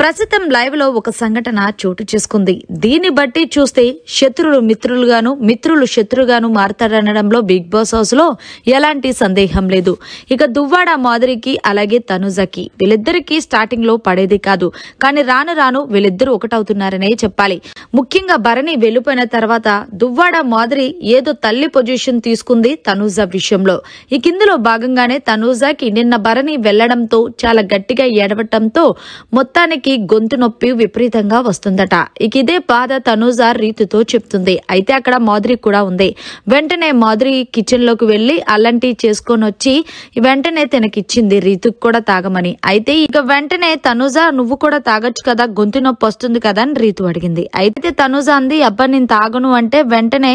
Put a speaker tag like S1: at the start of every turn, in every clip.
S1: ప్రస్తుతం లైవ్ లో ఒక సంఘటన చోటు చేసుకుంది. దీన్ని బట్టి చూస్తే శత్రులు మిత్రులుగాను, మిత్రులు శత్రుగాను మారతారనడంలో బిగ్ బాస్ హౌస్ లో ఎలాంటి సందేహం లేదు. ఇక దువ్వాడ మాధురికి అలాగే తనుజకి వీళ్ళిద్దరికి స్టార్టింగ్ లో పడేది కాదు, కానీ రాను రాను వీళ్ళిద్దరూ ఒకటవుతున్నారనే చెప్పాలి. ముఖ్యంగా భరణి వెళ్లిపోయిన తర్వాత దువ్వాడ మాధురి ఏదో తల్లి పొజిషన్ తీసుకుంది తనుజ విషయంలో. ఈ కిందలో భాగంగానే తనుజకి నిన్న భరణి వెళ్లడంతో చాలా గట్టిగా ఏడవటంతో మొత్తానికి గొంతు నొప్పి విపరీతంగా వస్తుందట. ఇక ఇదే బాధ తనుజ రీతుతో చెప్తుంది. అయితే అక్కడ మాధురి కూడా ఉంది. వెంటనే మాధురి కిచెన్ లోకి వెళ్లి అల్లం టీ చేసుకొని వచ్చి వెంటనే తనకిచ్చింది రీతుకు కూడా తాగమని. అయితే ఇక వెంటనే తనుజ నువ్వు కూడా తాగొచ్చు కదా, గొంతు నొప్పి వస్తుంది కదా అని రీతు అడిగింది. అయితే తనుజ అంది, అబ్బా నేను తాగను అంటే వెంటనే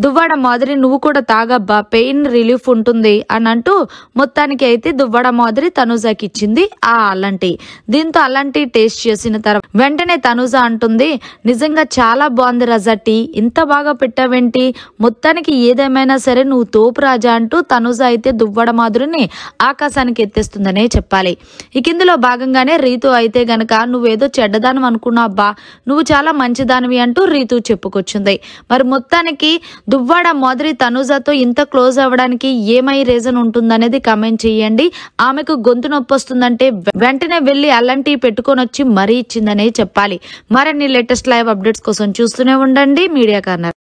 S1: దువ్వాడ మాధురి నువ్వు కూడా తాగబ్బా, పెయిన్ రిలీఫ్ ఉంటుంది అని అంటూ మొత్తానికి అయితే దువ్వాడ మాధురి తనుజకి ఇచ్చింది ఆ అల్లం టీ. దీంతో అల్లం టీ టేస్ట్ చేసిన తర్వాత వెంటనే తనుజ అంటుంది, నిజంగా చాలా బాగుంది రజా టీ, ఇంత బాగా పెట్టావేంటి, మొత్తానికి ఏదేమైనా సరే నువ్వు తోపు రాజా అంటూ తనుజ అయితే దువ్వాడ మాధురిని ఆకాశానికి ఎత్తేస్తుందనే చెప్పాలి. ఇక ఇందులో భాగంగానే రీతు అయితే గనక నువ్వేదో చెడ్డదానం అనుకున్నావు అబ్బా, నువ్వు చాలా మంచిదానివి అంటూ రీతు చెప్పుకొచ్చింది. మరి మొత్తానికి దువ్వాడ మాధురి తనుజతో ఇంత క్లోజ్ అవ్వడానికి ఏమై రీజన్ ఉంటుందనేది కామెంట్ చేయండి. ఆమెకు గొంతు నొప్పి వస్తుందంటే వెంటనే వెళ్లి అల్లం టీ పెట్టుకొని వచ్చి మరీ ఇచ్చిందనే చెప్పాలి. మరిన్ని లేటెస్ట్ లైవ్ అప్డేట్స్ కోసం చూస్తూనే ఉండండి మీడియా కార్నర్.